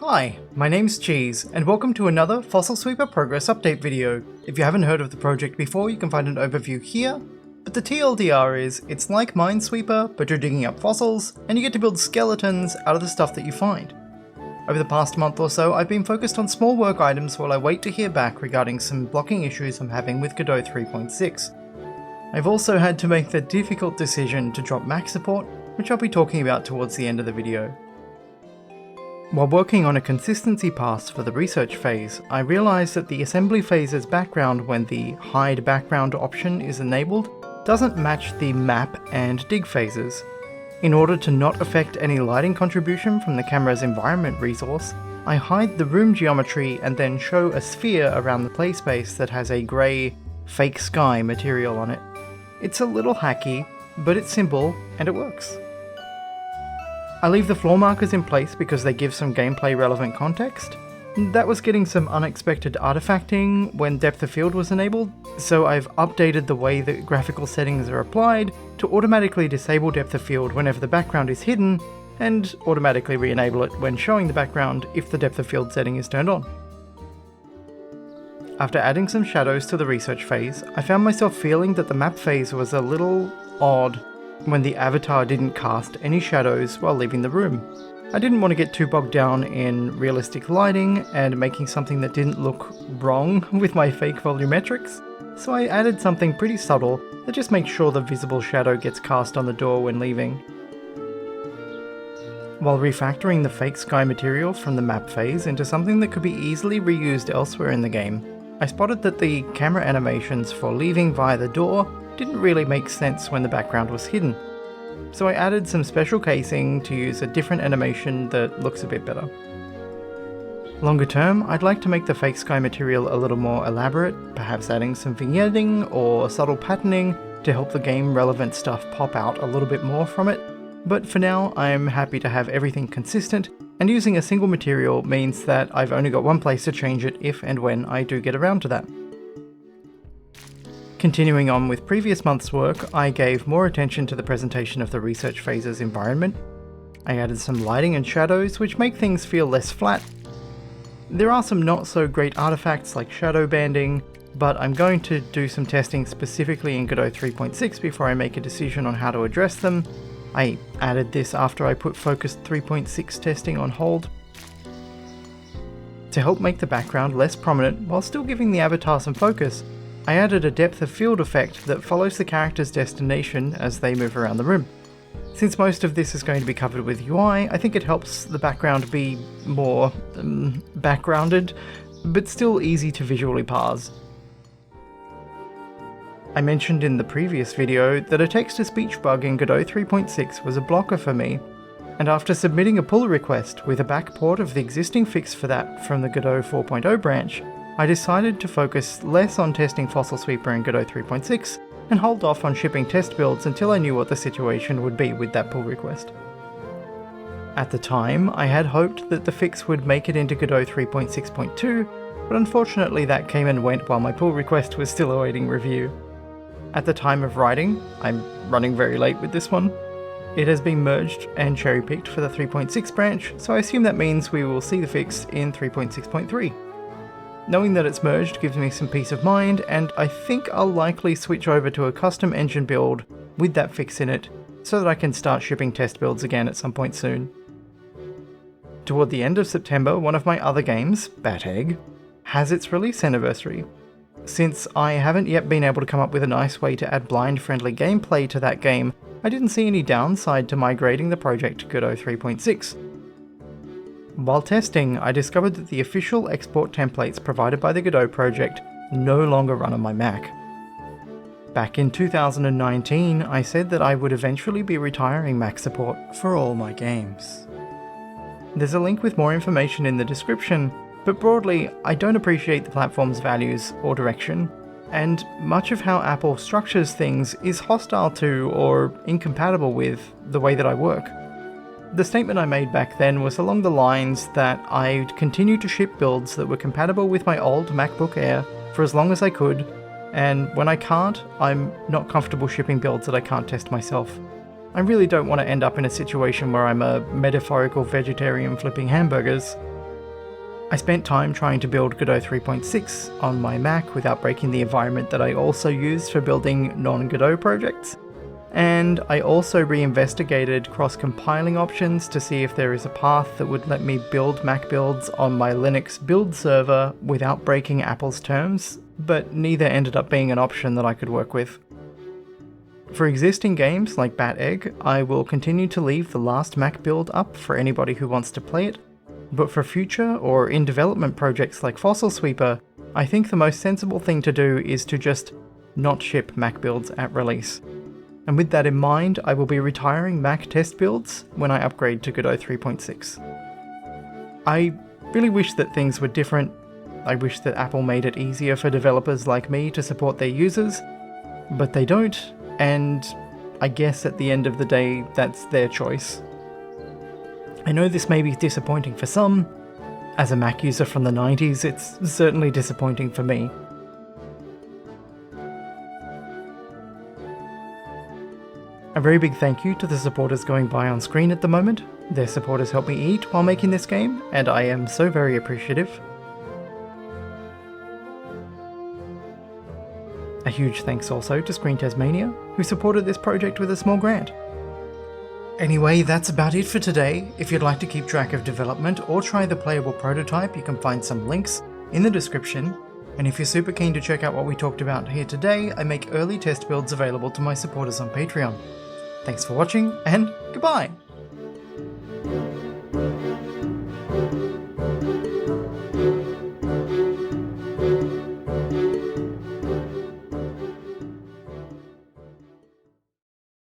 Hi, my name's Cheese, and welcome to another Fossil Sweeper Progress Update video. If you haven't heard of the project before, you can find an overview here, but the TLDR is, it's like Minesweeper, but you're digging up fossils, and you get to build skeletons out of the stuff that you find. Over the past month or so, I've been focused on small work items while I wait to hear back regarding some blocking issues I'm having with Godot 3.6. I've also had to make the difficult decision to drop Mac support, which I'll be talking about towards the end of the video. While working on a consistency pass for the research phase, I realised that the assembly phase's background when the hide background option is enabled doesn't match the map and dig phases. In order to not affect any lighting contribution from the camera's environment resource, I hide the room geometry and then show a sphere around the play space that has a grey, fake sky material on it. It's a little hacky, but it's simple and it works. I leave the floor markers in place because they give some gameplay relevant context. That was getting some unexpected artifacting when depth of field was enabled, so I've updated the way that graphical settings are applied to automatically disable depth of field whenever the background is hidden, and automatically re-enable it when showing the background if the depth of field setting is turned on. After adding some shadows to the research phase, I found myself feeling that the map phase was a little odd when the avatar didn't cast any shadows while leaving the room. I didn't want to get too bogged down in realistic lighting and making something that didn't look wrong with my fake volumetrics, so I added something pretty subtle that just makes sure the visible shadow gets cast on the door when leaving. While refactoring the fake sky material from the map phase into something that could be easily reused elsewhere in the game, I spotted that the camera animations for leaving via the door didn't really make sense when the background was hidden. So I added some special casing to use a different animation that looks a bit better. Longer term, I'd like to make the fake sky material a little more elaborate, perhaps adding some vignetting or subtle patterning to help the game relevant stuff pop out a little bit more from it, but for now I'm happy to have everything consistent, and using a single material means that I've only got one place to change it if and when I do get around to that. Continuing on with previous month's work, I gave more attention to the presentation of the research phase's environment. I added some lighting and shadows which make things feel less flat. There are some not so great artifacts like shadow banding, but I'm going to do some testing specifically in Godot 3.6 before I make a decision on how to address them. I added this after I put focused 3.6 testing on hold. To help make the background less prominent while still giving the avatar some focus, I added a depth of field effect that follows the character's destination as they move around the room. Since most of this is going to be covered with UI, I think it helps the background be more backgrounded, but still easy to visually parse. I mentioned in the previous video that a text-to-speech bug in Godot 3.6 was a blocker for me, and after submitting a pull request with a backport of the existing fix for that from the Godot 4.0 branch, I decided to focus less on testing Fossil Sweeper in Godot 3.6 and hold off on shipping test builds until I knew what the situation would be with that pull request. At the time, I had hoped that the fix would make it into Godot 3.6.2, but unfortunately that came and went while my pull request was still awaiting review. At the time of writing, I'm running very late with this one, it has been merged and cherry-picked for the 3.6 branch, so I assume that means we will see the fix in 3.6.3. Knowing that it's merged gives me some peace of mind, and I think I'll likely switch over to a custom engine build with that fix in it, so that I can start shipping test builds again at some point soon. Toward the end of September, one of my other games, Bat Egg, has its release anniversary. Since I haven't yet been able to come up with a nice way to add blind-friendly gameplay to that game, I didn't see any downside to migrating the project to Godot 3.6. While testing, I discovered that the official export templates provided by the Godot project no longer run on my Mac. Back in 2019, I said that I would eventually be retiring Mac support for all my games. There's a link with more information in the description, but broadly, I don't appreciate the platform's values or direction, and much of how Apple structures things is hostile to or incompatible with the way that I work. The statement I made back then was along the lines that I'd continue to ship builds that were compatible with my old MacBook Air for as long as I could, and when I can't, I'm not comfortable shipping builds that I can't test myself. I really don't want to end up in a situation where I'm a metaphorical vegetarian flipping hamburgers. I spent time trying to build Godot 3.6 on my Mac without breaking the environment that I also use for building non-Godot projects, and I also re-investigated cross-compiling options to see if there is a path that would let me build Mac builds on my Linux build server without breaking Apple's terms, but neither ended up being an option that I could work with. For existing games like Bat Egg, I will continue to leave the last Mac build up for anybody who wants to play it, but for future or in development projects like Fossil Sweeper, I think the most sensible thing to do is to just not ship Mac builds at release. And with that in mind, I will be retiring Mac test builds when I upgrade to Godot 3.6. I really wish that things were different. I wish that Apple made it easier for developers like me to support their users, but they don't, and I guess at the end of the day, that's their choice. I know this may be disappointing for some. As a Mac user from the 90s, it's certainly disappointing for me. A very big thank you to the supporters going by on screen at the moment. Their support has helped me eat while making this game, and I am so very appreciative. A huge thanks also to Screen Tasmania, who supported this project with a small grant. Anyway, that's about it for today. If you'd like to keep track of development or try the playable prototype, you can find some links in the description. And if you're super keen to check out what we talked about here today, I make early test builds available to my supporters on Patreon. Thanks for watching, and goodbye!